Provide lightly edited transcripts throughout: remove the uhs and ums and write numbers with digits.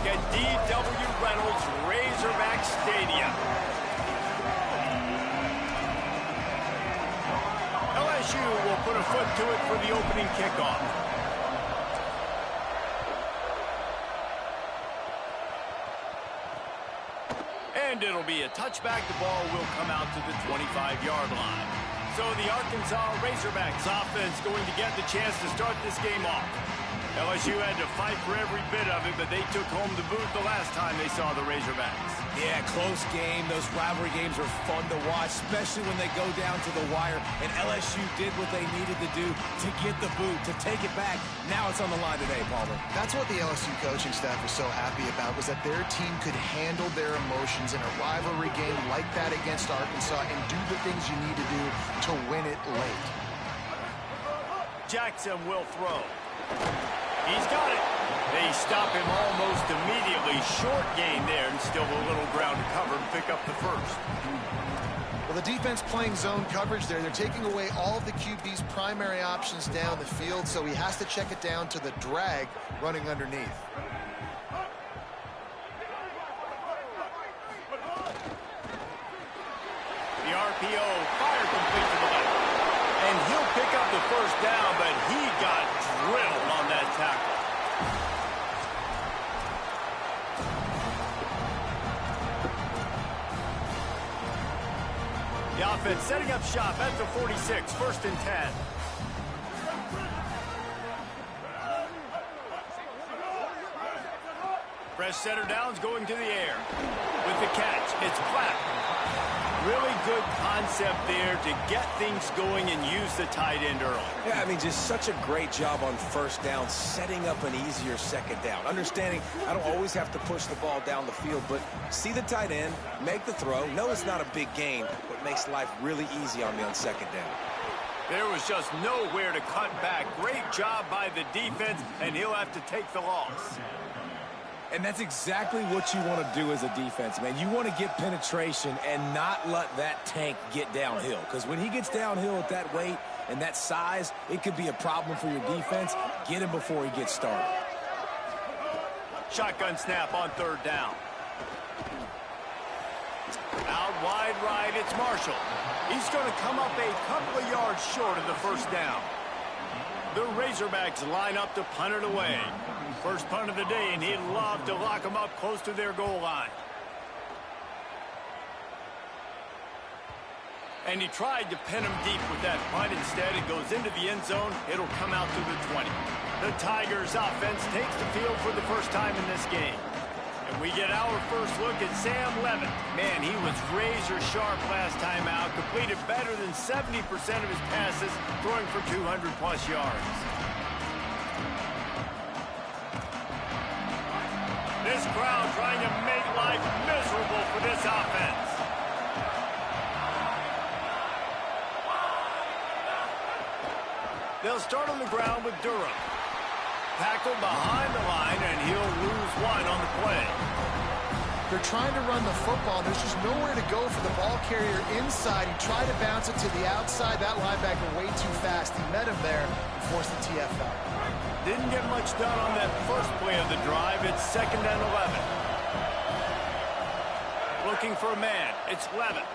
at D.W. Reynolds Razorback Stadium. LSU will put a foot to it for the opening kickoff. And it'll be a touchback. The ball will come out to the 25-yard line. So the Arkansas Razorbacks offense going to get the chance to start this game off. LSU had to fight for every bit of it, but they took home the boot the last time they saw the Razorbacks. Yeah, close game. Those rivalry games are fun to watch, especially when they go down to the wire. And LSU did what they needed to do to get the boot, to take it back. Now it's on the line today, Palmer. That's what the LSU coaching staff was so happy about, was that their team could handle their emotions in a rivalry game like that against Arkansas and do the things you need to do to win it late. Jackson will throw. He's got it. They stop him almost immediately. Short gain there, and still a little ground to cover and pick up the first. Well, the defense playing zone coverage there. They're taking away all of the QB's primary options down the field, so he has to check it down to the drag running underneath. The RPO fire complete to the left. And he'll pick up the first down, but he got drilled on that tackle. The offense setting up shop at the 46, 1st and 10. Fresh center downs going to the air. With the catch, it's Platt. Really good concept there to get things going and use the tight end early. Yeah, I mean, just such a great job on first down, setting up an easier second down. Understanding I don't always have to push the ball down the field, but see the tight end, make the throw. No, it's not a big gain, but makes life really easy on me on second down. There was just nowhere to cut back. Great job by the defense, and he'll have to take the loss. And that's exactly what you want to do as a defense, man. You want to get penetration and not let that tank get downhill. Because when he gets downhill at that weight and that size, it could be a problem for your defense. Get him before he gets started. Shotgun snap on 3rd down. Out wide right, it's Marshall. He's going to come up a couple of yards short of the first down. The Razorbacks line up to punt it away. First punt of the day, and he'd love to lock them up close to their goal line. And he tried to pin him deep with that punt. Instead, it goes into the end zone. It'll come out to the 20. The Tigers offense takes the field for the first time in this game. And we get our first look at Sam Levitt. Man, he was razor sharp last time out. Completed better than 70% of his passes, throwing for 200-plus yards. This crowd trying to make life miserable for this offense. They'll start on the ground with Durham. Tackled behind the line, and he'll lose one on the play. They're trying to run the football. There's just nowhere to go for the ball carrier inside. He tried to bounce it to the outside. That linebacker way too fast. He met him there and forced the TFL. Didn't get much done on that first play of the drive. It's 2nd and 11. Looking for a man. It's Levitt.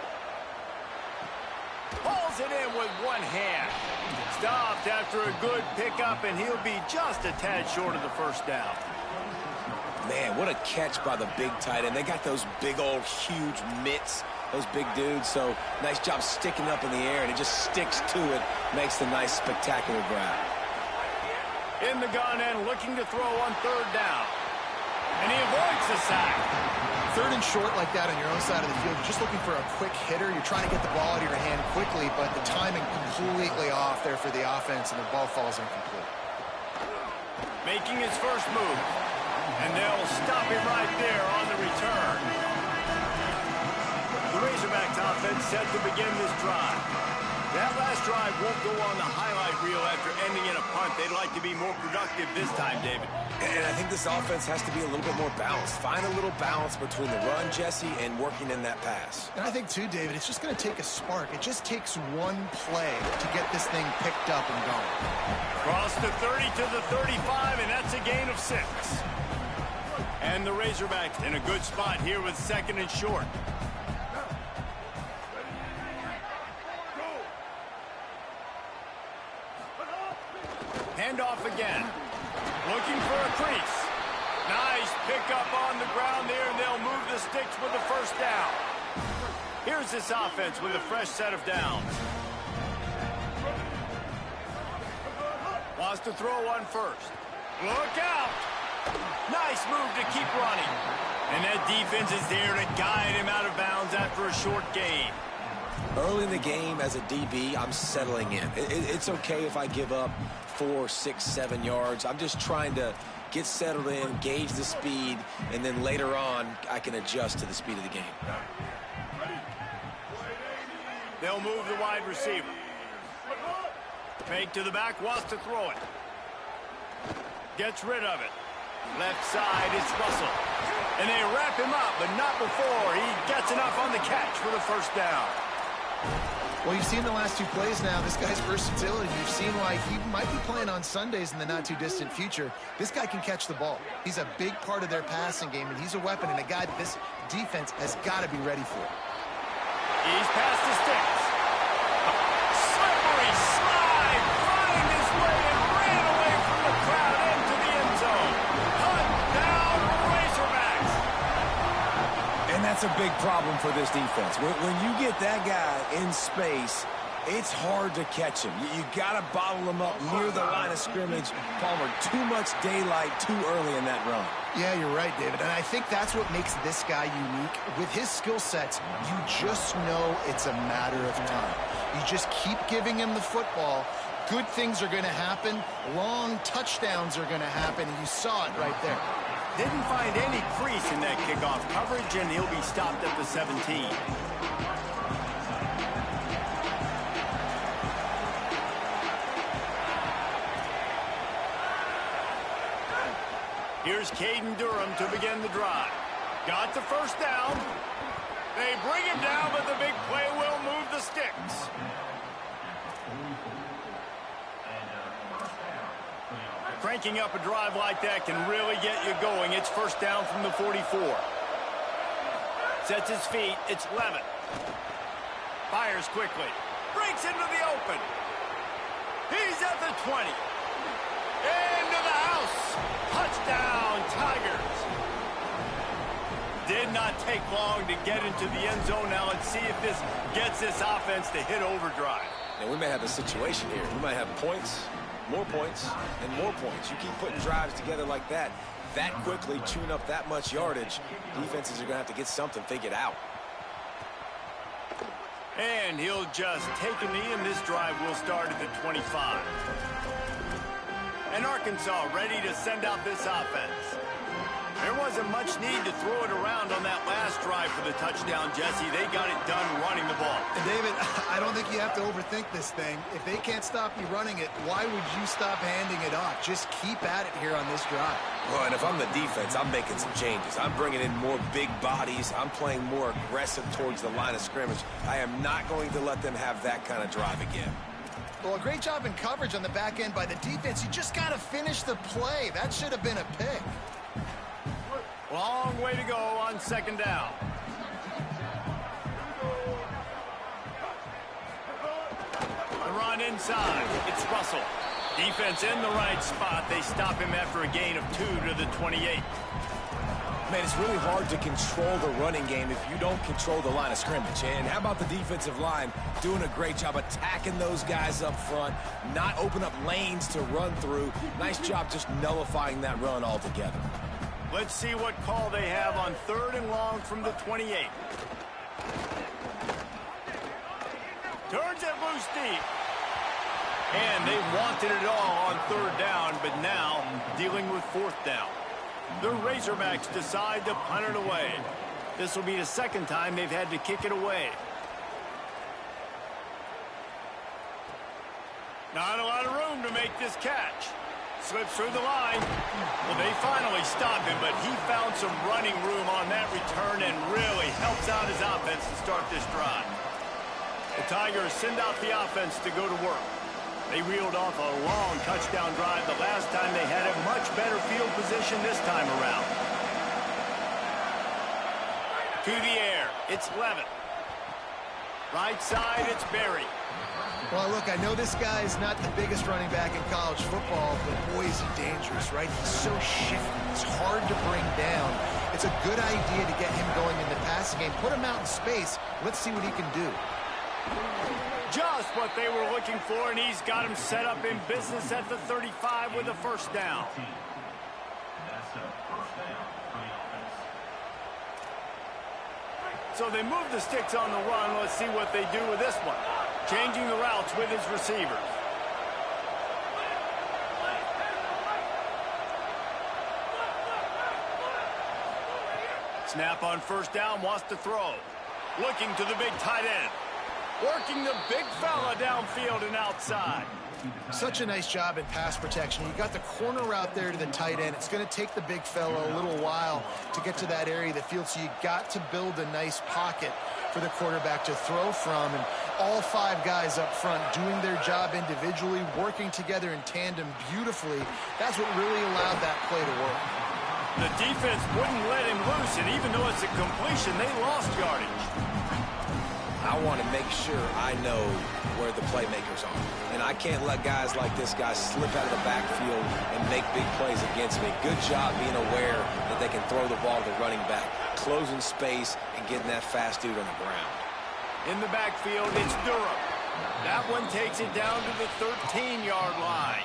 Pulls it in with one hand. Stopped after a good pickup, and he'll be just a tad short of the first down. Man, what a catch by the big tight end. They got those big old huge mitts, those big dudes. So nice job sticking up in the air, and it just sticks to it. Makes the nice spectacular grab. In the gun and looking to throw on 3rd down. And he avoids the sack. 3rd and short like that on your own side of the field. You're just looking for a quick hitter. You're trying to get the ball out of your hand quickly, but the timing completely off there for the offense, and the ball falls incomplete. Making his first move. And they'll stop him right there on the return. The Razorbacks offense set to begin this drive. That last drive won't go on the highlight reel after ending in a punt. They'd like to be more productive this time, David. And I think this offense has to be a little bit more balanced. Find a little balance between the run, Jesse, and working in that pass. And I think, too, David, it's just going to take a spark. It just takes one play to get this thing picked up and going. Cross the 30 to the 35, and that's a gain of 6. And the Razorbacks in a good spot here with 2nd and short. Handoff again. Looking for a crease. Nice pickup on the ground there, and they'll move the sticks with the first down. Here's this offense with a fresh set of downs. Wants to throw one first. Look out! Nice move to keep running. And that defense is there to guide him out of bounds after a short gain. Early in the game as a DB, I'm settling in. It's okay if I give up 4, 6, 7 yards. I'm just trying to get settled in, gauge the speed, and then later on, I can adjust to the speed of the game. They'll move the wide receiver. Fake to the back, wants to throw it. Gets rid of it. Left side, it's Russell. And they wrap him up, but not before he gets enough on the catch for the first down. Well, you've seen the last 2 plays now. This guy's versatility. You've seen why he might be playing on Sundays in the not-too-distant future. This guy can catch the ball. He's a big part of their passing game, and he's a weapon and a guy that this defense has got to be ready for. He's past the sticks. Slippery slide, finding his way and ran away from the crowd into the end zone. Hunt down Razorbacks. And that's a big problem for this defense. When you get that guy in space, it's hard to catch him. You got to bottle him up near the line of scrimmage. Palmer, too much daylight too early in that run. Yeah, you're right, David. And I think that's what makes this guy unique. With his skill sets, you just know it's a matter of time. You just keep giving him the football. Good things are going to happen. Long touchdowns are going to happen. And you saw it right there. Didn't find any crease in that kickoff coverage, and he'll be stopped at the 17. Here's Caden Durham to begin the drive. Got the first down. They bring him down, but the big play will move the sticks. Cranking up a drive like that can really get you going. It's first down from the 44. Sets his feet. It's Levitt. Fires quickly. Breaks into the open. He's at the 20. Into the house. Touchdown, Tigers. Did not take long to get into the end zone. Now let's see if this gets this offense to hit overdrive. Now, we may have a situation here. We might have points, more points, and more points. You keep putting drives together like that quickly, chewing up that much yardage, defenses are going to have to get something figured out. And he'll just take a knee, and this drive will start at the 25. And Arkansas ready to send out this offense. There wasn't much need to throw it around on that last drive for the touchdown, Jesse. They got it done running the ball. And David, I don't think you have to overthink this thing. If they can't stop you running it, why would you stop handing it off? Just keep at it here on this drive. Well, and if I'm the defense, I'm making some changes. I'm bringing in more big bodies. I'm playing more aggressive towards the line of scrimmage. I am not going to let them have that kind of drive again. Well, a great job in coverage on the back end by the defense. You just got to finish the play. That should have been a pick. Long way to go on second down. The run inside. It's Russell. Defense in the right spot. They stop him after a gain of 2 to the 28. Man, it's really hard to control the running game if you don't control the line of scrimmage. And how about the defensive line doing a great job attacking those guys up front, not open up lanes to run through. Nice job just nullifying that run altogether. Let's see what call they have on 3rd and long from the 28. Turns it loose deep. And they wanted it all on 3rd down, but now dealing with 4th down. The Razorbacks decide to punt it away. This will be the 2nd time they've had to kick it away. Not a lot of room to make this catch. Slips through the line. Well, they finally stop him, but he found some running room on that return and really helps out his offense to start this drive. The Tigers send out the offense to go to work. They reeled off a long touchdown drive the last time. They had a much better field position this time around. To the air, it's Levin. Right side, it's Berry. Well, look, I know this guy is not the biggest running back in college football, but boy, is he dangerous, right? He's so shifty. He's hard to bring down. It's a good idea to get him going in the passing game. Put him out in space. Let's see what he can do. Just what they were looking for, and he's got him set up in business at the 35 with a first down. So they move the sticks on the run. Let's see what they do with this one. Changing the routes with his receivers. Snap on first down, wants to throw. Looking to the big tight end. Working the big fella downfield and outside. Such a nice job in pass protection. You got the corner route there to the tight end. It's going to take the big fella a little while to get to that area of the field, so you got to build a nice pocket for the quarterback to throw from. And all 5 guys up front doing their job individually, working together in tandem beautifully. That's what really allowed that play to work. The defense wouldn't let him loose, and even though it's a completion, they lost yardage. I want to make sure I know where the playmakers are. And I can't let guys like this guy slip out of the backfield and make big plays against me. Good job being aware that they can throw the ball to the running back, closing space, and getting that fast dude on the ground. In the backfield, it's Durham. That one takes it down to the 13-yard line.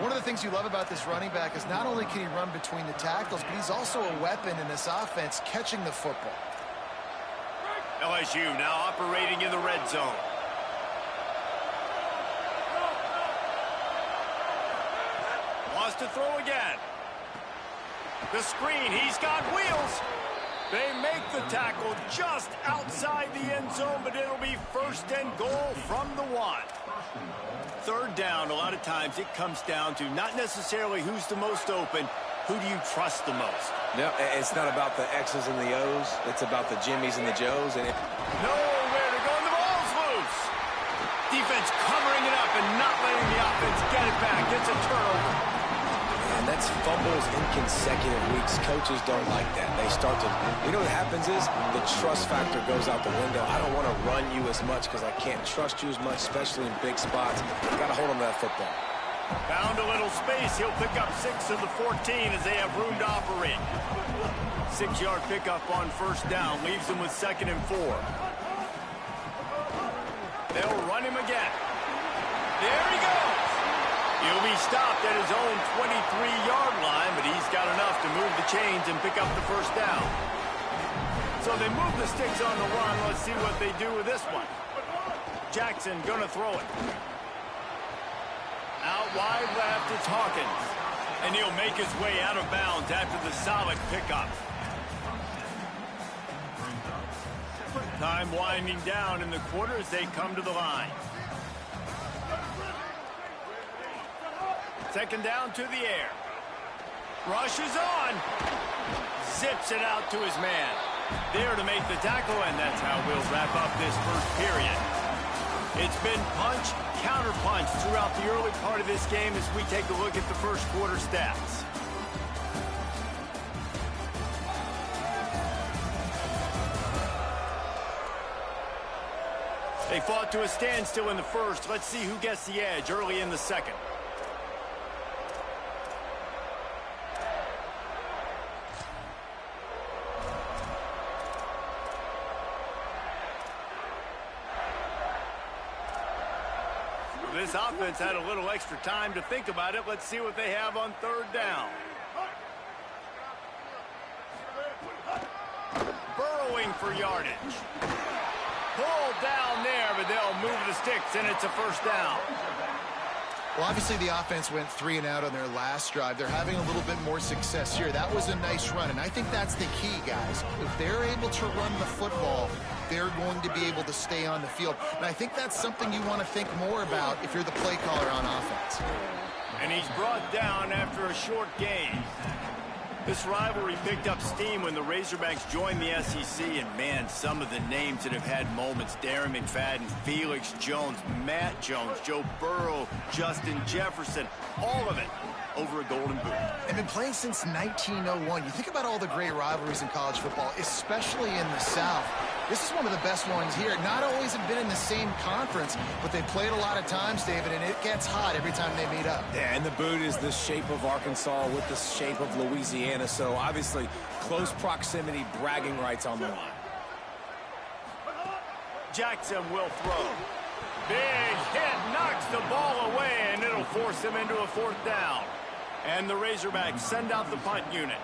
One of the things you love about this running back is not only can he run between the tackles, but he's also a weapon in this offense, catching the football. LSU now operating in the red zone. Wants to throw again. The screen, he's got wheels. They make the tackle just outside the end zone, but it'll be first and goal from the 1. Third down, a lot of times it comes down to not necessarily who's the most open, who do you trust the most? No, it's not about the X's and the O's. It's about the Jimmies and the Joes. And nowhere to go, and the ball's loose. Defense covering it up and not letting the offense get it back. It's a turnover. And that's fumbles in consecutive weeks. Coaches don't like that. They start to, you know what happens is the trust factor goes out the window. I don't want to run you as much because I can't trust you as much, especially in big spots. Got to hold on to that football. Found a little space. He'll pick up 6 of the 14 as they have room to operate. 6-yard pickup on first down. Leaves them with 2nd and 4. They'll run him again. There he goes. He'll be stopped at his own 23-yard line, but he's got enough to move the chains and pick up the first down. So they move the sticks on the run. Let's see what they do with this one. Jackson gonna throw it. Out wide left, it's Hawkins. And he'll make his way out of bounds after the solid pickup. Time winding down in the quarter as they come to the line. 2nd down to the air. Rushes on. Zips it out to his man. There to make the tackle, and that's how we'll wrap up this first period. It's been punch, counter punch throughout the early part of this game as we take a look at the first quarter stats. They fought to a standstill in the first. Let's see who gets the edge early in the second. This offense had a little extra time to think about it. Let's see what they have on 3rd down. Burrowing for yardage. Pulled down there, but they'll move the sticks, and it's a first down. Well, obviously the offense went 3 and out on their last drive. They're having a little bit more success here. That was a nice run, and I think that's the key, guys. If they're able to run the football, they're going to be able to stay on the field. And I think that's something you want to think more about if you're the play caller on offense. And he's brought down after a short game. This rivalry picked up steam when the Razorbacks joined the SEC, and man, some of the names that have had moments: Darren McFadden, Felix Jones, Matt Jones, Joe Burrow, Justin Jefferson, all of it over a golden boot. And been playing since 1901. You think about all the great rivalries in college football, especially in the South. This is one of the best ones here. Not always have been in the same conference, but they played a lot of times, David, and it gets hot every time they meet up. Yeah, and the boot is the shape of Arkansas with the shape of Louisiana, so obviously close proximity, bragging rights on the line. Jackson will throw. Big hit, knocks the ball away, and it'll force him into a 4th down. And the Razorbacks send out the punt unit.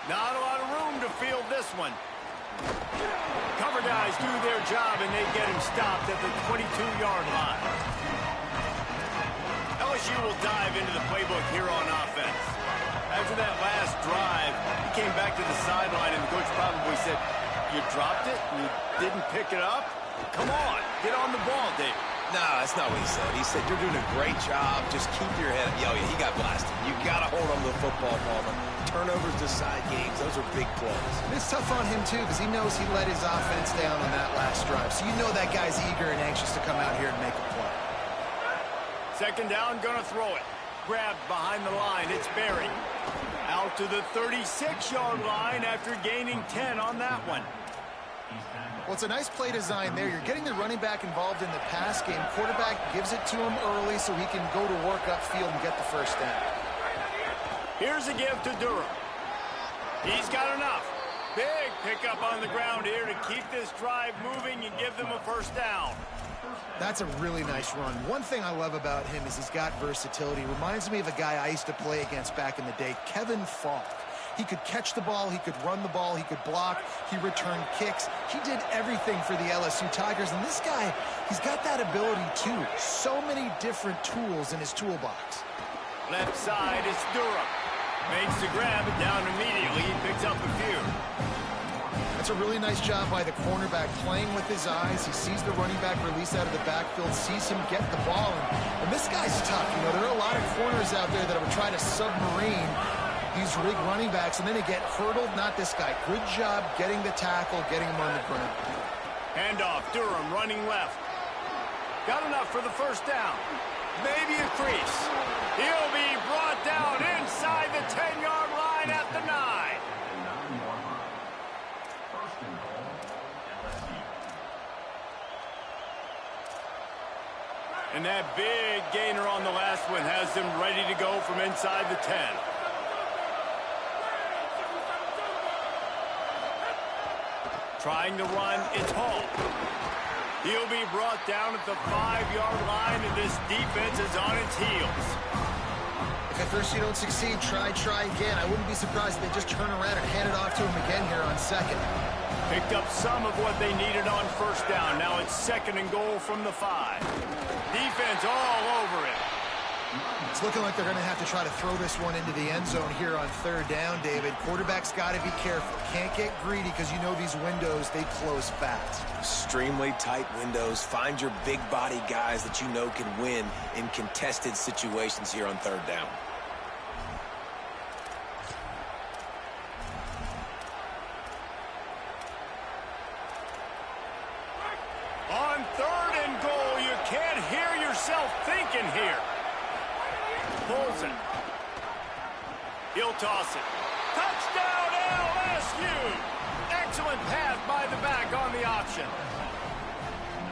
Not a lot of room to field this one. Cover guys do their job, and they get him stopped at the 22-yard line. LSU will dive into the playbook here on offense. After that last drive, he came back to the sideline, and the coach probably said, "You dropped it? You didn't pick it up? Come on, get on the ball, David." No, that's not what he said. He said, "You're doing a great job. Just keep your head up." Yo, he got blasted. You got to hold on to the football, Palmer. Turnovers decide games. Those are big plays. And it's tough on him, too, because he knows he let his offense down on that last drive. So you know that guy's eager and anxious to come out here and make a play. 2nd down, gonna throw it. Grabbed behind the line. It's Berry. Out to the 36-yard line after gaining 10 on that one. Well, it's a nice play design there. You're getting the running back involved in the pass game. Quarterback gives it to him early so he can go to work upfield and get the 1st down. Here's a give to Durham. He's got enough. Big pickup on the ground here to keep this drive moving and give them a 1st down. That's a really nice run. One thing I love about him is he's got versatility. Reminds me of a guy I used to play against back in the day, Kevin Falk. He could catch the ball, he could run the ball, he could block, he returned kicks. He did everything for the LSU Tigers, and this guy, he's got that ability too. So many different tools in his toolbox. Left side, it's Durham. Makes the grab, and down immediately. He picks up a few. That's a really nice job by the cornerback, playing with his eyes. He sees the running back release out of the backfield, sees him get the ball, and this guy's tough. You know, there are a lot of corners out there that would try to submarine these big running backs, and then they get hurdled. Not this guy. Good job getting the tackle, getting him on the ground. Handoff, Durham running left. Got enough for the 1st down. Maybe a crease. He'll be brought down inside the 10-yard line at the 9. And that big gainer on the last one has them ready to go from inside the 10. Trying to run, it's Hall. He'll be brought down at the 5-yard line, and this defense is on its heels. If at first you don't succeed, try again. I wouldn't be surprised if they just turn around and hand it off to him again here on 2nd. Picked up some of what they needed on 1st down. Now it's 2nd and goal from the 5. Defense all over it. It's looking like they're going to have to try to throw this one into the end zone here on 3rd down, David. Quarterback's got to be careful. Can't get greedy because you know these windows, they close fast. Extremely tight windows. Find your big body guys that you know can win in contested situations here on 3rd down. On 3rd and goal, you can't hear yourself thinking here. Pulls it. He'll toss it. Touchdown, LSU! Excellent pass by the back on the option.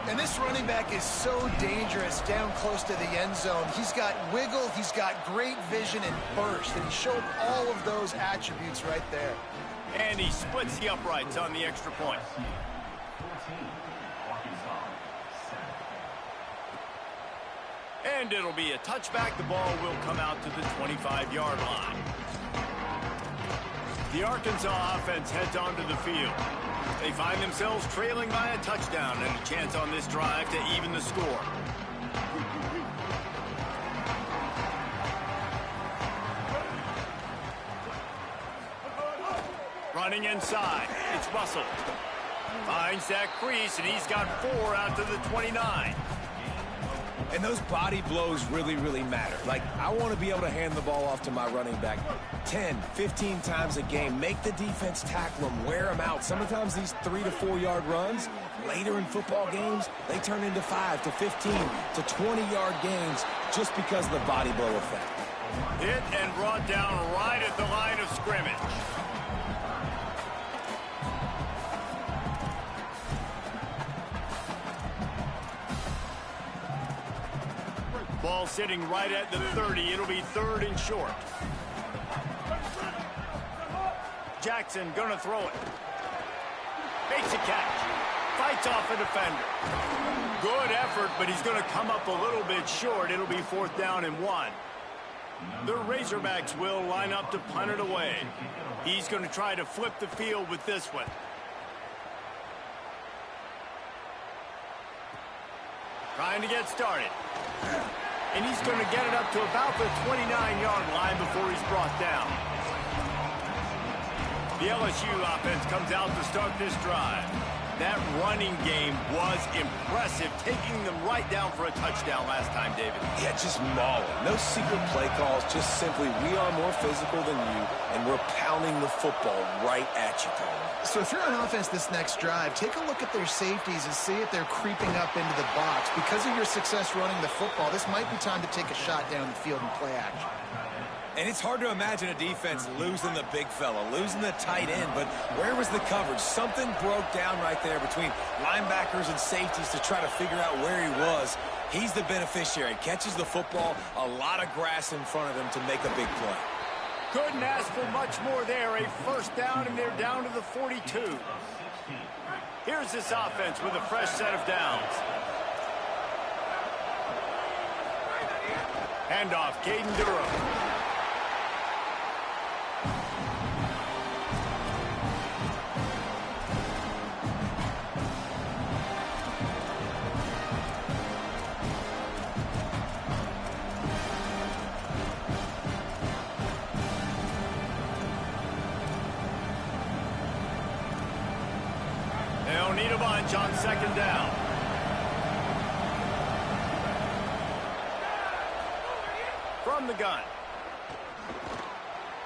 And this running back is so dangerous down close to the end zone. He's got wiggle, he's got great vision and burst, and he showed all of those attributes right there. And he splits the uprights on the extra point. And it'll be a touchback. The ball will come out to the 25-yard line. The Arkansas offense heads onto the field. They find themselves trailing by a touchdown and a chance on this drive to even the score. Running inside, it's Russell. Finds that crease, and he's got 4 out to the 29. And those body blows really, really matter. Like, I want to be able to hand the ball off to my running back 10, 15 times a game. Make the defense tackle them, wear them out. Sometimes these 3 to 4 yard runs, later in football games, they turn into 5 to 15 to 20-yard gains just because of the body blow effect. Hit and brought down right at the line of scrimmage. Ball sitting right at the 30. It'll be 3rd and short. Jackson gonna throw it. Makes a catch. Fights off a defender. Good effort, but he's gonna come up a little bit short. It'll be 4th down and 1. The Razorbacks will line up to punt it away. He's gonna try to flip the field with this one. Trying to get started. And he's going to get it up to about the 29-yard line before he's brought down. The LSU offense comes out to start this drive. That running game was impressive, taking them right down for a touchdown last time, David. Yeah, just mauling. No secret play calls, just simply we are more physical than you, and we're pounding the football right at you, Colin. So if you're on offense this next drive, take a look at their safeties and see if they're creeping up into the box. Because of your success running the football, this might be time to take a shot down the field and play action. And it's hard to imagine a defense losing the big fella, losing the tight end, but where was the coverage? Something broke down right there between linebackers and safeties to try to figure out where he was. He's the beneficiary. Catches the football, a lot of grass in front of him to make a big play. Couldn't ask for much more there. A 1st down, and they're down to the 42. Here's this offense with a fresh set of downs. Handoff, Caden Durham. They'll need a bunch on 2nd down. From the gun.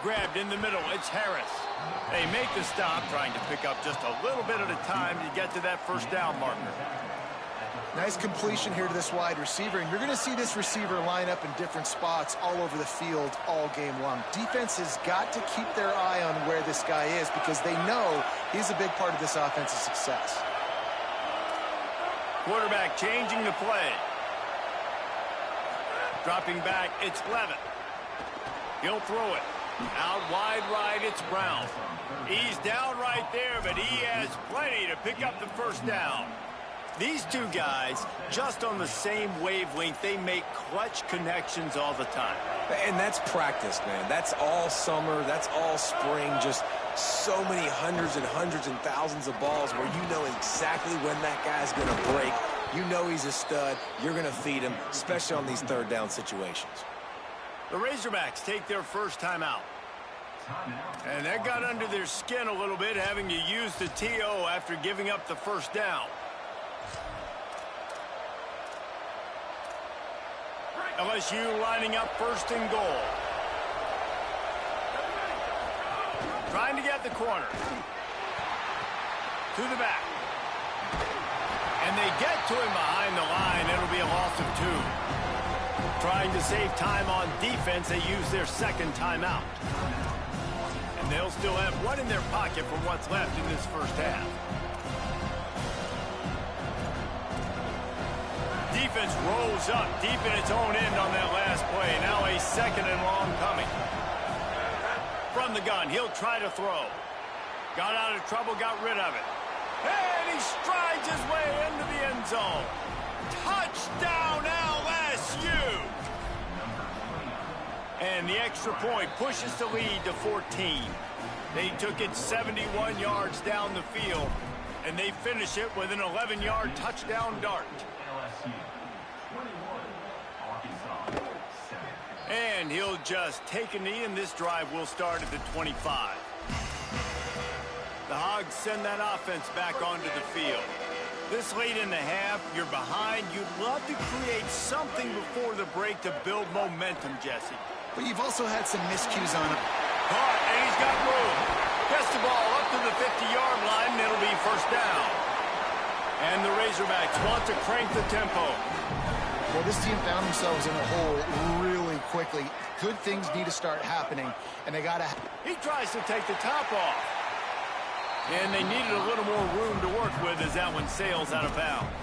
Grabbed in the middle. It's Harris. They make the stop, trying to pick up just a little bit at a time to get to that 1st down marker. Nice completion here to this wide receiver, and you're going to see this receiver line up in different spots all over the field all game long. Defense has got to keep their eye on where this guy is because they know he's a big part of this offense's success. Quarterback changing the play. Dropping back, it's Levitt. He'll throw it. Out wide right, it's Brown. He's down right there, but he has plenty to pick up the 1st down. These two guys, just on the same wavelength, they make clutch connections all the time. And that's practice, man. That's all summer. That's all spring. Just so many hundreds and hundreds and thousands of balls where you know exactly when that guy's going to break. You know he's a stud. You're going to feed him, especially on these 3rd down situations. The Razorbacks take their 1st time out. And that got under their skin a little bit, having to use the TO after giving up the 1st down. LSU lining up 1st and goal. Trying to get the corner. To the back. And they get to him behind the line. It'll be a loss of 2. Trying to save time on defense, they use their 2nd timeout. And they'll still have one in their pocket from what's left in this 1st half. Defense rolls up deep in its own end on that last play. Now a 2nd and long coming. From the gun, he'll try to throw. Got out of trouble, got rid of it. And he strides his way into the end zone. Touchdown, LSU! And the extra point pushes the lead to 14. They took it 71 yards down the field, and they finish it with an 11-yard touchdown dart. And he'll just take a knee, and this drive will start at the 25. The Hogs send that offense back onto the field. This late in the half, you're behind. You'd love to create something before the break to build momentum, Jesse. But you've also had some miscues on him. Caught, and he's got room. Gets the ball up to the 50-yard line, and it'll be 1st down. And the Razorbacks want to crank the tempo. Well, this team found themselves in a hole really quickly. Good things need to start happening, and they got to... He tries to take the top off. And they needed a little more room to work with as that one sails out of bounds.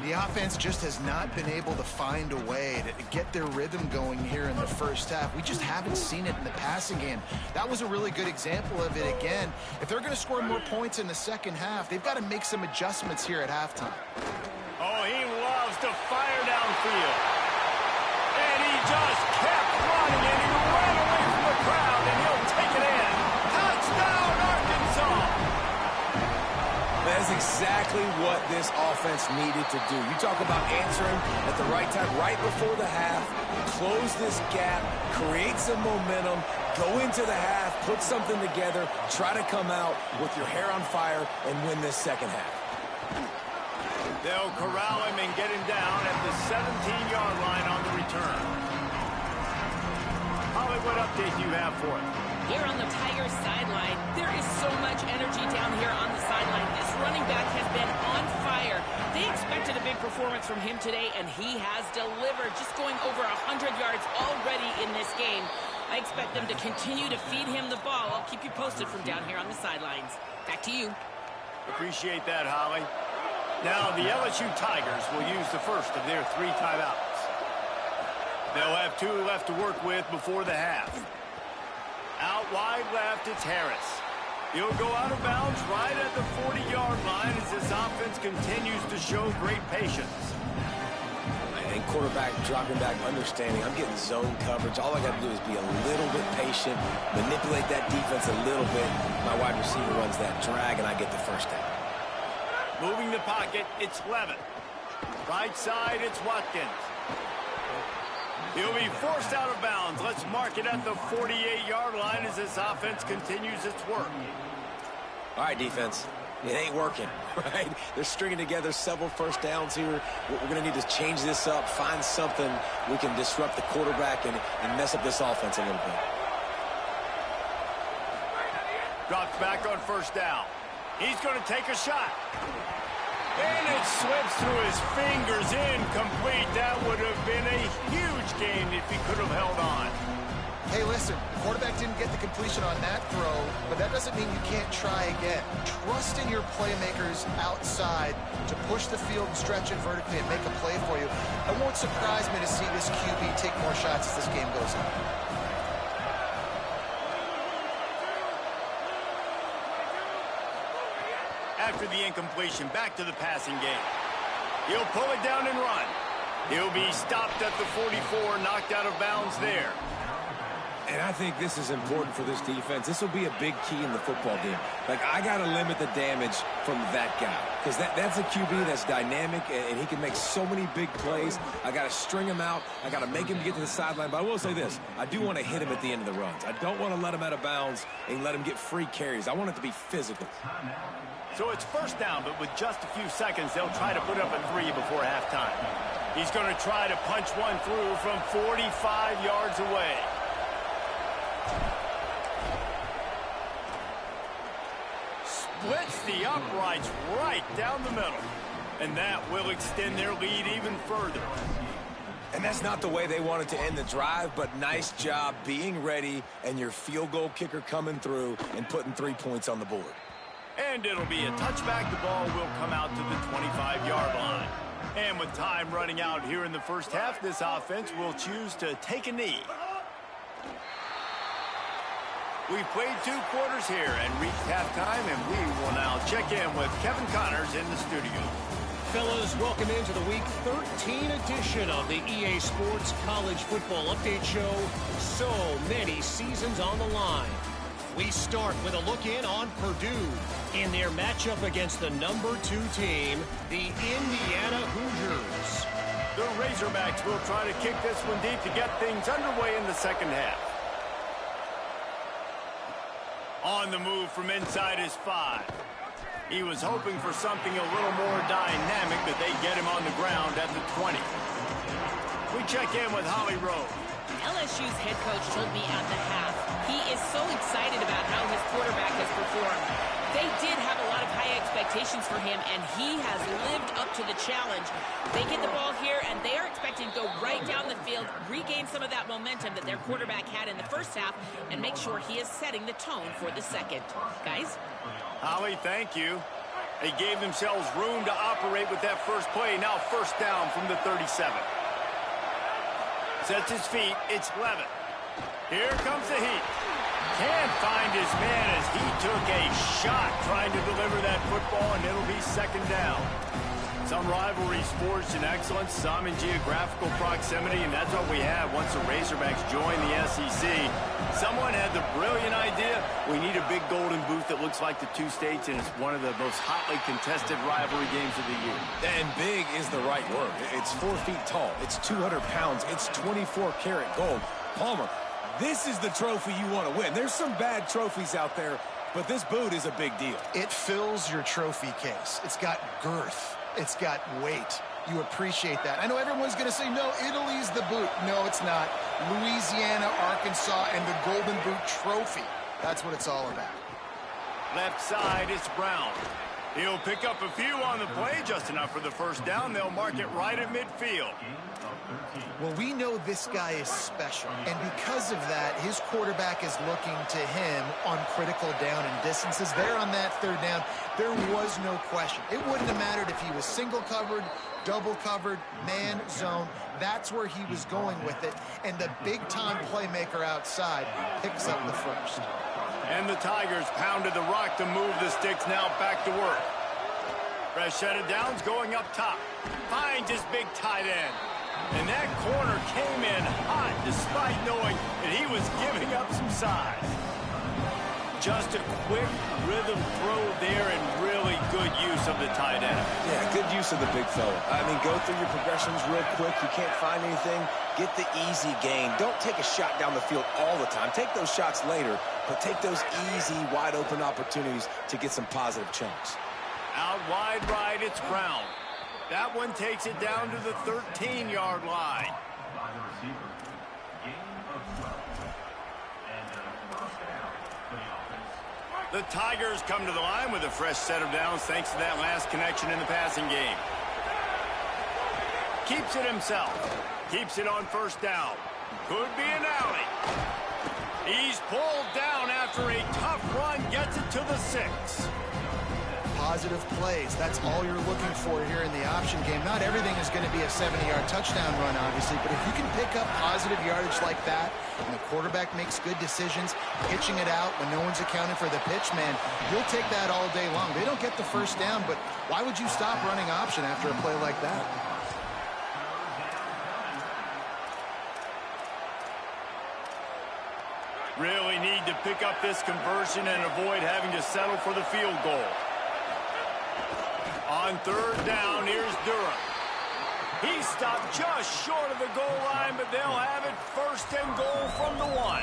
The offense just has not been able to find a way to get their rhythm going here in the first half. We just haven't seen it in the passing game. That was a really good example of it again. If they're going to score more points in the second half, they've got to make some adjustments here at halftime. Oh, he loves to fire downfield. And he just kept running, and he ran away from the crowd, and he'll take it in. Touchdown, Arkansas! That is exactly what this offense needed to do. You talk about answering at the right time, right before the half, close this gap, create some momentum, go into the half, put something together, try to come out with your hair on fire and win this second half. They'll corral him and get him down at the 17-yard line on the return. Holly, what update do you have for us? Here on the Tigers sideline, there is so much energy down here on the sideline. This running back has been on fire. They expected a big performance from him today, and he has delivered, just going over 100 yards already in this game. I expect them to continue to feed him the ball. I'll keep you posted from down here on the sidelines. Back to you. Appreciate that, Holly. Now, the LSU Tigers will use the first of their 3 timeouts. They'll have 2 left to work with before the half. Out wide left, it's Harris. He'll go out of bounds right at the 40-yard line as this offense continues to show great patience. And quarterback dropping back, understanding I'm getting zone coverage. All I got to do is be a little bit patient, manipulate that defense a little bit. My wide receiver runs that drag, and I get the first down. Moving the pocket, it's Levin. Right side, it's Watkins. He'll be forced out of bounds. Let's mark it at the 48-yard line as this offense continues its work. All right, defense. It ain't working, right? They're stringing together several first downs here. We're going to need to change this up, find something we can disrupt the quarterback and mess up this offense a little bit. Drops back on first down. He's going to take a shot. And it slips through his fingers, incomplete. That would have been a huge gain if he could have held on. Hey, listen, quarterback didn't get the completion on that throw, but that doesn't mean you can't try again. Trust in your playmakers outside to push the field and stretch it vertically and make a play for you. It won't surprise me to see this QB take more shots as this game goes on. After the incompletion, back to the passing game. He'll pull it down and run. He'll be stopped at the 44, knocked out of bounds there. And I think this is important for this defense. This will be a big key in the football game. Like, I got to limit the damage from that guy because that's a QB that's dynamic, and he can make so many big plays. I got to string him out. I got to make him get to the sideline. But I will say this. I do want to hit him at the end of the runs. I don't want to let him out of bounds and let him get free carries. I want it to be physical. So it's first down, but with just a few seconds, they'll try to put up a 3 before halftime. He's going to try to punch one through from 45 yards away. Splits the uprights right down the middle. And that will extend their lead even further. And that's not the way they wanted to end the drive, but nice job being ready and your field goal kicker coming through and putting 3 points on the board. And it'll be a touchback. The ball will come out to the 25-yard line. And with time running out here in the first half, this offense will choose to take a knee. We've played 2 quarters here and reached halftime, and we will now check in with Kevin Connors in the studio. Fellas, welcome into the Week 13 edition of the EA Sports College Football Update Show. So many seasons on the line. We start with a look in on Purdue in their matchup against the number 2 team, the Indiana Hoosiers. The Razorbacks will try to kick this one deep to get things underway in the second half. On the move from inside his 5. He was hoping for something a little more dynamic, but they get him on the ground at the 20. We check in with Holly Rowe. LSU's head coach told me at the half he is so excited about how his quarterback has performed. They did have a lot of high expectations for him, and he has lived up to the challenge. They get the ball here, and they are expecting to go right down the field, regain some of that momentum that their quarterback had in the first half, and make sure he is setting the tone for the second. Guys? Holly, thank you. They gave themselves room to operate with that first play. Now first down from the 37. Sets his feet. It's Levitt. Here comes the heat. Can't find his man as he took a shot trying to deliver that football, and it'll be second down. Some rivalries forged in excellence, some in geographical proximity, and that's what we have once the Razorbacks join the SEC. Someone had the brilliant idea, we need a big golden boot that looks like the two states, and it's one of the most hotly contested rivalry games of the year. And big is the right word. It's 4 feet tall. It's 200 pounds. It's 24-karat gold. Palmer, this is the trophy you want to win. There's some bad trophies out there, but this boot is a big deal. It fills your trophy case. It's got girth. It's got weight. You appreciate that. I know everyone's going to say, no, Italy's the boot. No, it's not. Louisiana, Arkansas, and the Golden Boot Trophy. That's what it's all about. Left side, it's Brown. He'll pick up a few on the play, just enough for the first down. They'll mark it right at midfield. Well, we know this guy is special, and because of that, his quarterback is looking to him on critical down and distances. There on that third down, there was no question. It wouldn't have mattered if he was single covered, double covered, man, zone. That's where he was going with it, and the big-time playmaker outside picks up the first. And the Tigers pounded the rock to move the sticks, now back to work. Fresh set of downs going up top. Finds his big tight end. And that corner came in hot despite knowing that he was giving up some size. Just a quick rhythm throw there and really good use of the tight end. Yeah, good use of the big fella. I mean, go through your progressions real quick. You can't find anything. Get the easy gain. Don't take a shot down the field all the time. Take those shots later, but take those easy, wide-open opportunities to get some positive chunks. Out wide right, it's Brown. That one takes it down to the 13-yard line. The Tigers come to the line with a fresh set of downs thanks to that last connection in the passing game. Keeps it himself. Keeps it on first down. Could be an alley. He's pulled down after a tough run. Gets it to the 6. Positive plays. That's all you're looking for here in the option game. Not everything is going to be a 70-yard touchdown run, obviously, but if you can pick up positive yardage like that, and the quarterback makes good decisions, pitching it out when no one's accounting for the pitch, man, you'll take that all day long. They don't get the first down, but why would you stop running option after a play like that? Really need to pick up this conversion and avoid having to settle for the field goal. On third down, here's Durham. He stopped just short of the goal line, but they'll have it first and goal from the 1.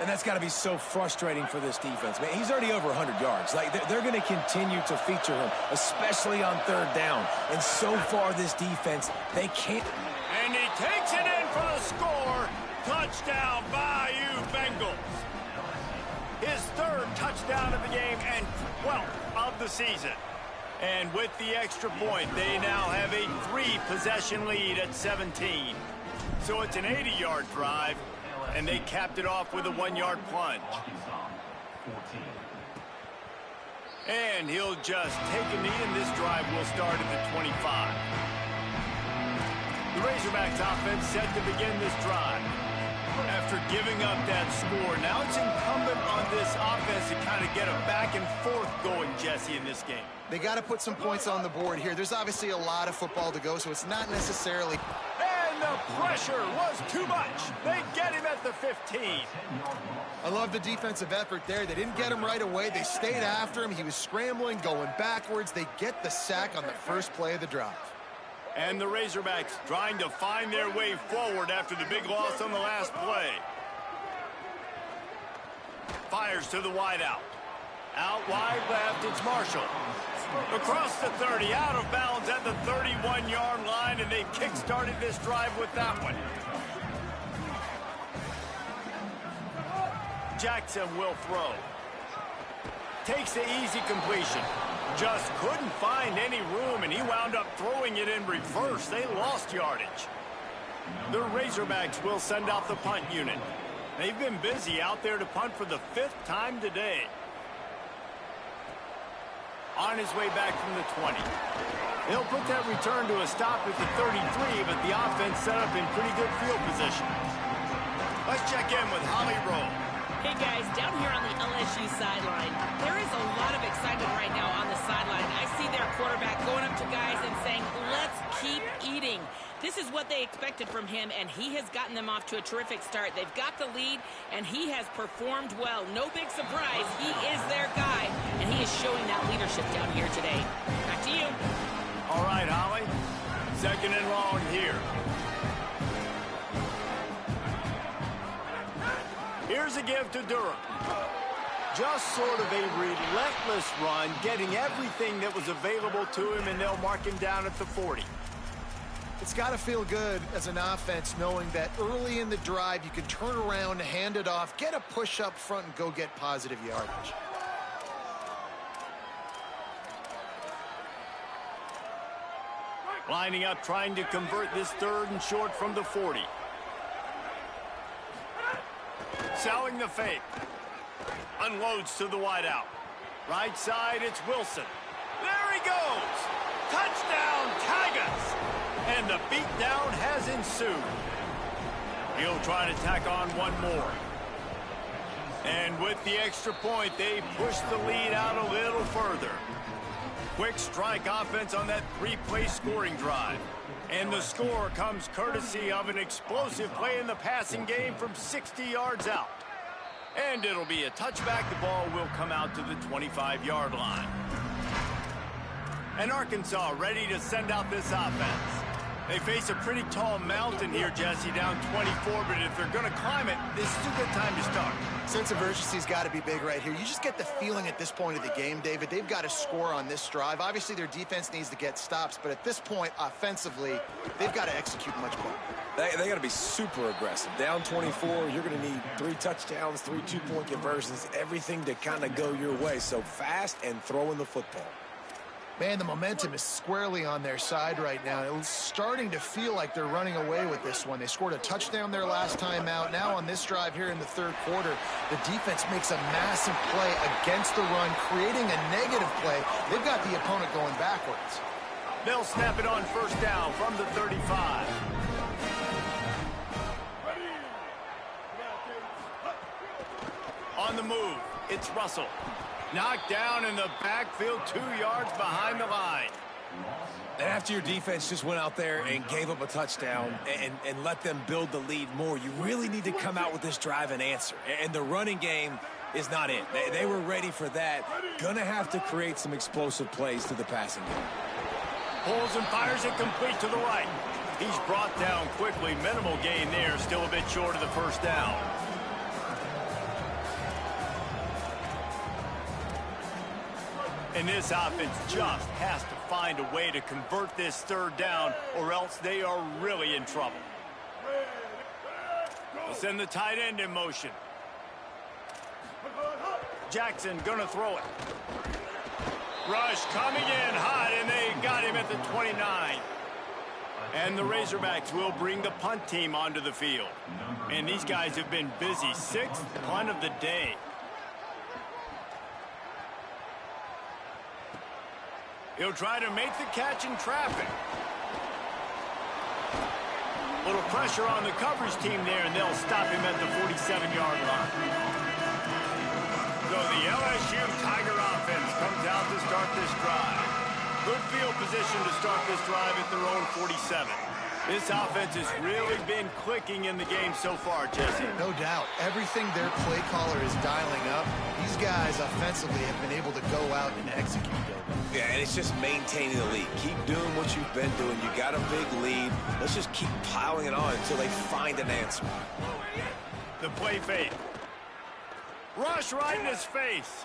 And that's got to be so frustrating for this defense. Man, he's already over 100 yards. Like, they're going to continue to feature him, especially on third down. And so far, this defense, they can't. And he takes it in for the score. Touchdown, Bayou Bengals. His third touchdown of the game and 12th of the season. And with the extra point, they now have a 3-possession lead at 17. So it's an 80-yard drive, and they capped it off with a 1-yard plunge. And he'll just take a knee, and this drive will start at the 25. The Razorbacks offense set to begin this drive. After giving up that score, now it's incumbent on this offense to kind of get a back and forth going, Jesse, in this game. They got to put some points on the board here. There's obviously a lot of football to go, so it's not necessarily... And the pressure was too much. They get him at the 15. I love the defensive effort there. They didn't get him right away. They stayed after him. He was scrambling, going backwards. They get the sack on the first play of the drive. And the Razorbacks trying to find their way forward after the big loss on the last play. Fires to the wideout. Out wide left, it's Marshall. Across the 30, out of bounds at the 31-yard line, and they've kick-started this drive with that one. Jackson will throw. takes the easy completion. Just couldn't find any room, and he wound up throwing it in reverse. They lost yardage. The Razorbacks will send out the punt unit. They've been busy out there to punt for the 5th time today. On his way back from the 20. He'll put that return to a stop at the 33, but the offense set up in pretty good field position. Let's check in with Holly Rowe. Hey guys, down here on the LSU sideline, there is a lot of excitement right now on the sideline. I see their quarterback going up to guys and saying, let's keep eating. This is what they expected from him, and he has gotten them off to a terrific start. They've got the lead, and he has performed well. No big surprise. He is their guy, and he is showing that leadership down here today. Back to you. All right, Holly. 2nd and long here. Here's a give to Durham. Just sort of a relentless run, getting everything that was available to him, and they'll mark him down at the 40. It's got to feel good as an offense knowing that early in the drive you can turn around, hand it off, get a push up front, and go get positive yardage. Lining up, trying to convert this 3rd and short from the 40. Selling the fake. Unloads to the wideout. Right side, it's Wilson. There he goes. Touchdown, Tigers. And the beatdown has ensued. He'll try to tack on one more. And with the extra point, they push the lead out a little further. Quick strike offense on that 3-play scoring drive. And the score comes courtesy of an explosive play in the passing game from 60 yards out. And it'll be a touchback. The ball will come out to the 25-yard line. And Arkansas ready to send out this offense. They face a pretty tall mountain here, Jesse, down 24, but if they're going to climb it, this is a good time to start. Sense of urgency's got to be big right here. You just get the feeling at this point of the game, David, they've got to score on this drive. Obviously, their defense needs to get stops, but at this point, offensively, they've got to execute much better. They got to be super aggressive. Down 24, you're going to need 3 touchdowns, 3 two-point conversions, everything to kind of go your way. So fast and throwing the football. Man, the momentum is squarely on their side right now. It's starting to feel like they're running away with this one. They scored a touchdown their last time out. Now on this drive here in the 3rd quarter, the defense makes a massive play against the run, creating a negative play. They've got the opponent going backwards. They'll snap it on 1st down from the 35. On the move, it's Russell. Knocked down in the backfield, 2 yards behind the line. And after your defense just went out there and gave up a touchdown and let them build the lead more, you really need to come out with this drive and answer. And the running game is not it. They were ready for that. Gonna have to create some explosive plays to the passing game. Pulls and fires it complete to the right. He's brought down quickly. Minimal gain there, still a bit short of the 1st down. And this offense just has to find a way to convert this 3rd down, or else they are really in trouble. They'll send the tight end in motion. Jackson gonna throw it. Rush coming in hot, and they got him at the 29. And the Razorbacks will bring the punt team onto the field. And these guys have been busy. 6th punt of the day. He'll try to make the catch in traffic. Little pressure on the coverage team there, and they'll stop him at the 47-yard line. So the LSU Tiger offense comes out to start this drive. Good field position to start this drive at their own 47. This offense has really been clicking in the game so far, Jesse. No doubt. Everything their play caller is dialing up, these guys offensively have been able to go out and execute. Yeah, and it's just maintaining the lead. Keep doing what you've been doing. You got a big lead. Let's just keep piling it on until they find an answer. The play fake. Rush right in his face.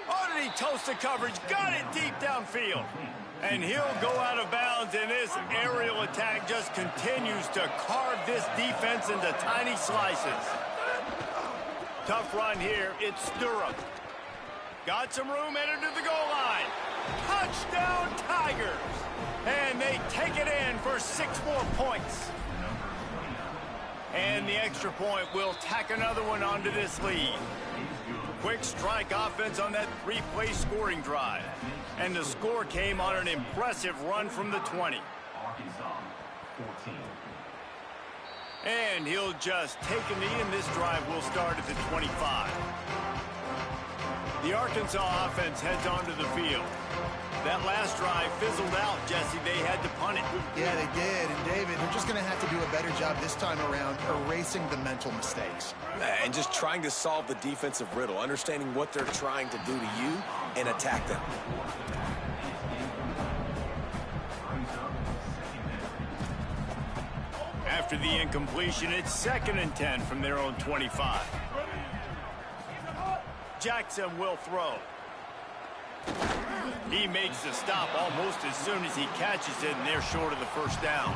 Oh, did he toast the coverage? Got it deep downfield. And he'll go out of bounds, and this aerial attack just continues to carve this defense into tiny slices. Tough run here. It's Durham. Got some room, headed to the goal line. Touchdown, Tigers! And they take it in for 6 more points. And the extra point will tack another one onto this lead. Quick strike offense on that 3-play scoring drive. And the score came on an impressive run from the 20. And he'll just take a knee, and this drive will start at the 25. The Arkansas offense heads onto the field. That last drive fizzled out, Jesse. They had to punt it. Yeah, they did. And, David, they're just going to have to do a better job this time around erasing the mental mistakes. And just trying to solve the defensive riddle, understanding what they're trying to do to you and attack them. After the incompletion, it's 2nd and 10 from their own 25. Jackson will throw. He makes the stop almost as soon as he catches it, and they're short of the first down.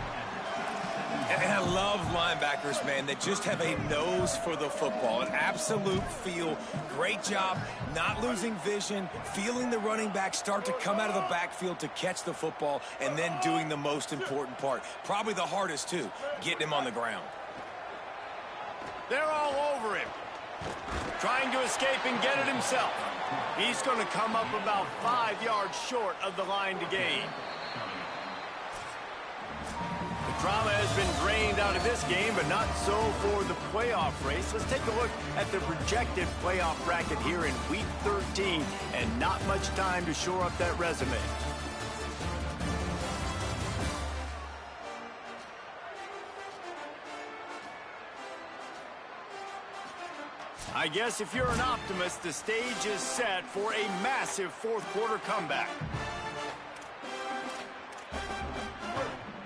And I love linebackers, man, that just have a nose for the football, an absolute feel. Great job not losing vision, feeling the running back start to come out of the backfield to catch the football, and then doing the most important part. Probably the hardest, too, getting him on the ground. They're all over him. Trying to escape and get it himself. He's going to come up about 5 yards short of the line to gain. The drama has been drained out of this game, but not so for the playoff race. Let's take a look at the projected playoff bracket here in Week 13, and not much time to shore up that resume. I guess if you're an optimist, the stage is set for a massive fourth-quarter comeback.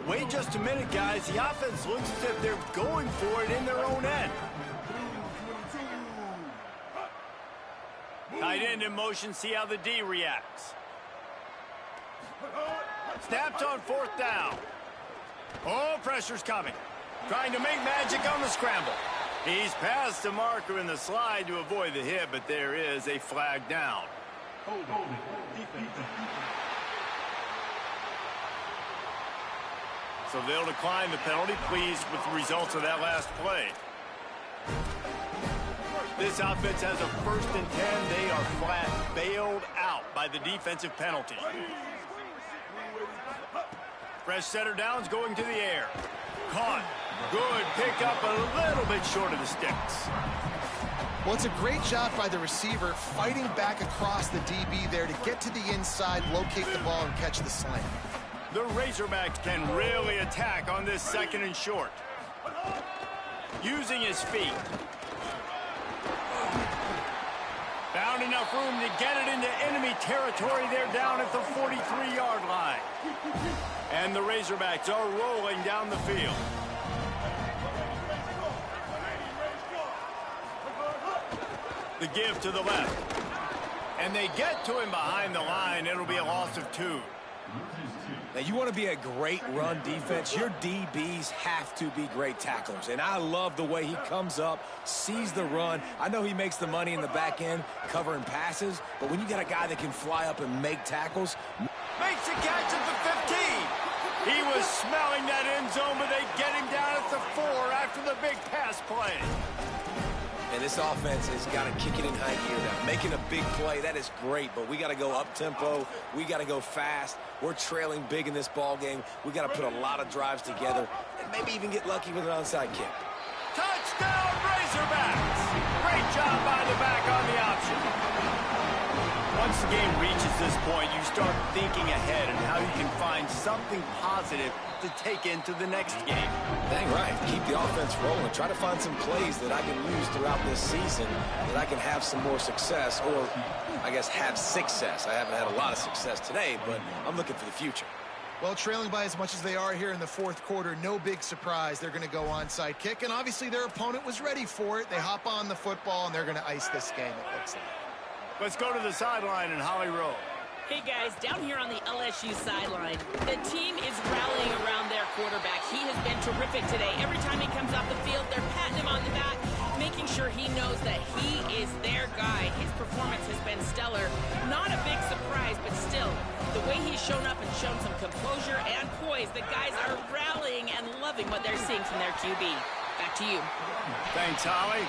Wait just a minute, guys. The offense looks as if they're going for it in their own end. Tight end in motion, see how the D reacts. Snaps on 4th down. Oh, pressure's coming. Trying to make magic on the scramble. He's past the marker in the slide to avoid the hit, but there is a flag down. So they'll decline the penalty, pleased with the results of that last play. This offense has a 1st and 10. They are flat bailed out by the defensive penalty. Fresh setter downs going to the air. Caught. Good pickup, a little bit short of the sticks. Well, it's a great job by the receiver fighting back across the DB there to get to the inside, locate the ball, and catch the slant. The Razorbacks can really attack on this 2nd and short. Using his feet. Found enough room to get it into enemy territory. They're down at the 43-yard line. And the Razorbacks are rolling down the field. The give to the left. And they get to him behind the line. It'll be a loss of 2. Now, you want to be a great run defense, your DBs have to be great tacklers. And I love the way he comes up, sees the run. I know he makes the money in the back end covering passes, but when you got a guy that can fly up and make tackles. Makes a catch at the 15. He was smelling that end zone, but they get him down at the 4 after the big pass play. And this offense has got to kick it in high gear now. Making a big play, that is great, but we got to go up-tempo. We got to go fast. We're trailing big in this ball game. We got to put a lot of drives together and maybe even get lucky with an onside kick. Touchdown, Razorbacks! Great job by the back on the option. Once the game reaches this point, you start thinking ahead and how you can find something positive to take into the next game. Dang right. Keep the offense rolling. Try to find some plays that I can use throughout this season that I can have some more success, or I guess have success. I haven't had a lot of success today, but I'm looking for the future. Well, trailing by as much as they are here in the 4th quarter, no big surprise. They're going to go onside kick, and obviously their opponent was ready for it. They hop on the football, and they're going to ice this game, it looks like. Let's go to the sideline in Holly Rowe. Hey guys, down here on the LSU sideline, the team is rallying around their quarterback. He has been terrific today. Every time he comes off the field, they're patting him on the back. making sure he knows that he is their guy. His performance has been stellar. Not a big surprise, but still, the way he's shown up and shown some composure and poise, the guys are rallying and loving what they're seeing from their QB. Back to you. Thanks, Holly.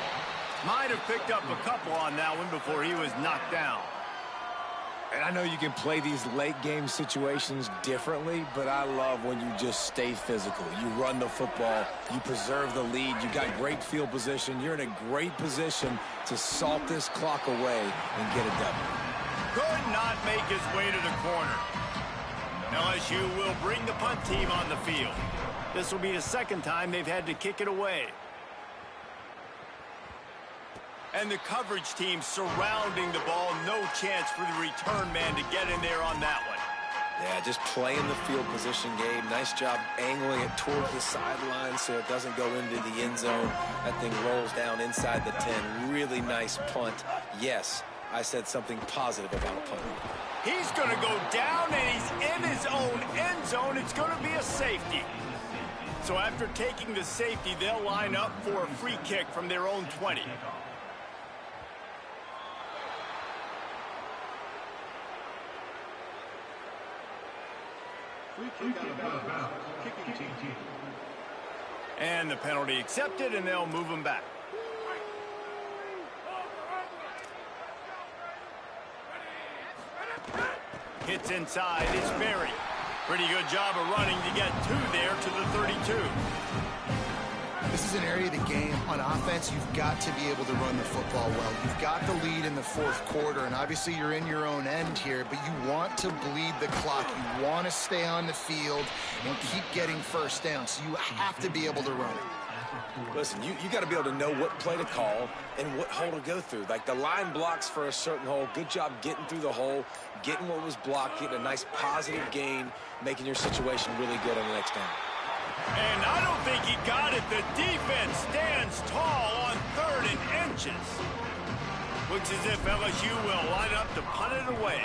Might have picked up a couple on that one before he was knocked down. And I know you can play these late game situations differently, but I love when you just stay physical. You run the football, you preserve the lead, you got great field position. You're in a great position to salt this clock away and get a W. Could not make his way to the corner. LSU will bring the punt team on the field. This will be the second time they've had to kick it away. And the coverage team surrounding the ball. No chance for the return man to get in there on that one. Yeah, just playing the field position game. Nice job angling it toward the sideline so it doesn't go into the end zone. That thing rolls down inside the 10. Really nice punt. Yes, I said something positive about a punt. He's going to go down, and he's in his own end zone. It's going to be a safety. So after taking the safety, they'll line up for a free kick from their own 20. And the penalty accepted, and they'll move him back. Hits inside is Berry. Pretty good job of running to get two there to the 32. This is an area of the game. On offense, you've got to be able to run the football well. You've got the lead in the fourth quarter, and obviously you're in your own end here, but you want to bleed the clock. You want to stay on the field and keep getting first down, so you have to be able to run it. Listen, you got to be able to know what play to call and what hole to go through. Like the line blocks for a certain hole. Good job getting through the hole, getting what was blocked, getting a nice positive gain, making your situation really good on the next down. And I don't think he got it. The defense stands tall on 3rd and inches. Looks as if LSU will line up to punt it away.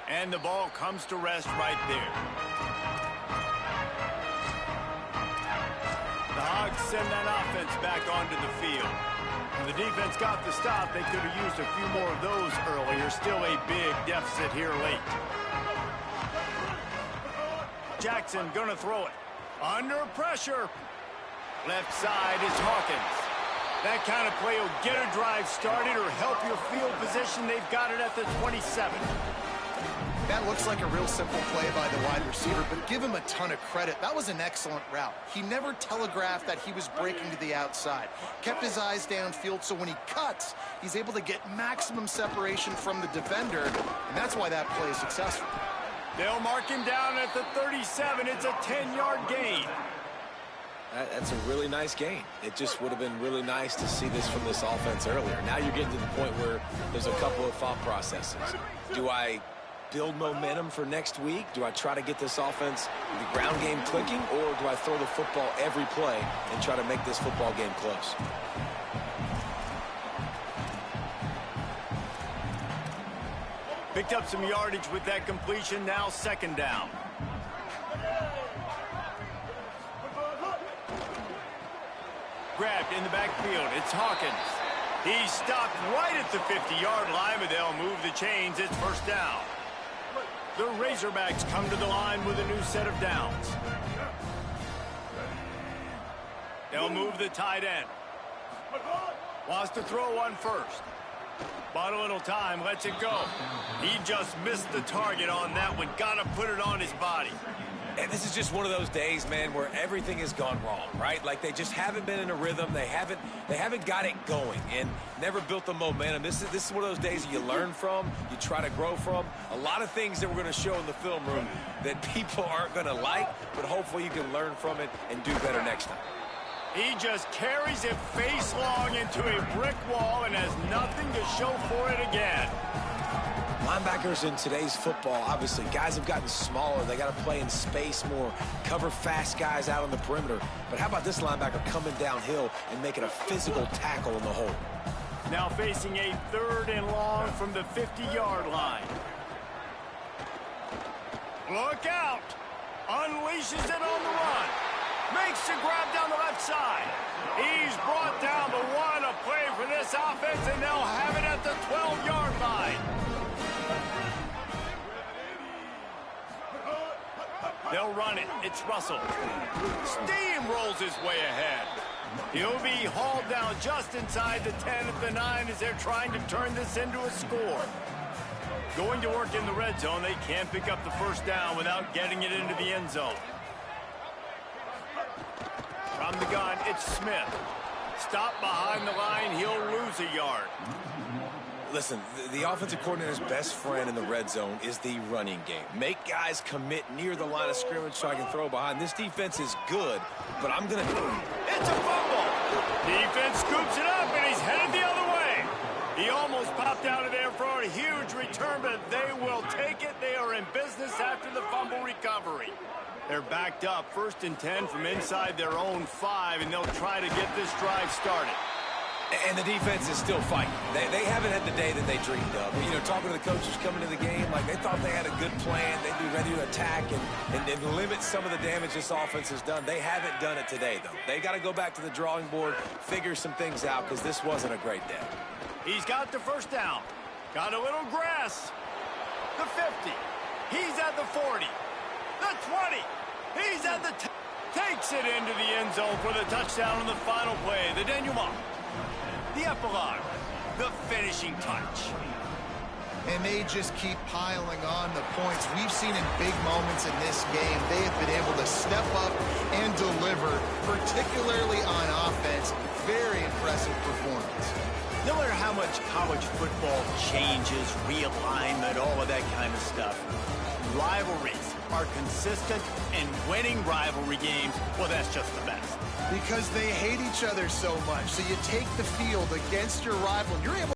And the ball comes to rest right there. The Hogs send that offense back onto the field. When the defense got the stop, they could have used a few more of those earlier. Still a big deficit here late. Jackson gonna throw it. Under pressure. Left side is Hawkins. That kind of play will get a drive started or help your field position. They've got it at the 27. That looks like a real simple play by the wide receiver, but give him a ton of credit. That was an excellent route. He never telegraphed that he was breaking to the outside. Kept his eyes downfield, so when he cuts, he's able to get maximum separation from the defender, and that's why that play is successful. They'll mark him down at the 37. It's a 10-yard gain. That's a really nice gain. It just would have been really nice to see this from this offense earlier. Now you're getting to the point where there's a couple of thought processes. Do I build momentum for next week? Do I try to get this offense, the ground game clicking, or do I throw the football every play and try to make this football game close? Picked up some yardage with that completion. Now 2nd down. Grabbed in the backfield. It's Hawkins. He stopped right at the 50-yard line, but they'll move the chains. It's 1st down. The Razorbacks come to the line with a new set of downs. They'll move the tight end. Wants to throw one first. Bought a little time, lets it go. He just missed the target on that one. Got to put it on his body. And this is just one of those days, man, where everything has gone wrong, right? Like they just haven't been in a rhythm. They haven't got it going and never built the momentum. This is one of those days that you learn from, you try to grow from. A lot of things that we're going to show in the film room that people aren't going to like, but hopefully you can learn from it and do better next time. He just carries it face long into a brick wall and has nothing to show for it again. Linebackers in today's football, obviously, guys have gotten smaller. They got to play in space more, cover fast guys out on the perimeter. But how about this linebacker coming downhill and making a physical tackle in the hole? Now facing a 3rd and long from the 50-yard line. Look out! Unleashes it on the run. Makes the grab down the left side. He's brought down the one. A play for this offense, and they'll have it at the 12-yard line. They'll run it. It's Russell. Steamrolls his way ahead. He'll be hauled down just inside the 10 at the 9 as they're trying to turn this into a score. Going to work in the red zone, they can't pick up the first down without getting it into the end zone. From the gun, it's Smith. Stop behind the line, he'll lose a yard. Listen, the offensive coordinator's best friend in the red zone is the running game. Make guys commit near the line of scrimmage so I can throw behind. This defense is good, but I'm going to... It's a fumble. Defense scoops it up, and he's headed the other way. He almost popped out of there for a huge return, but they will take it. They are in business after the fumble recovery. They're backed up, 1st and 10 from inside their own 5, and they'll try to get this drive started. And the defense is still fighting. They haven't had the day that they dreamed of. You know, talking to the coaches coming to the game, like they thought they had a good plan. They'd be ready to attack and limit some of the damage this offense has done. They haven't done it today, though. They got to go back to the drawing board, figure some things out, because this wasn't a great day. He's got the first down. Got a little grass. The 50. He's at the 40. The 20. He's at the... Takes it into the end zone for the touchdown on the final play. The denouement. The epilogue. The finishing touch. And they just keep piling on the points. We've seen in big moments in this game, they have been able to step up and deliver, particularly on offense. Very impressive performance. No matter how much college football changes, realignment, all of that kind of stuff, rivalries are consistent, and winning rivalry games, well, that's just the best. Because they hate each other so much. So you take the field against your rival, and you're able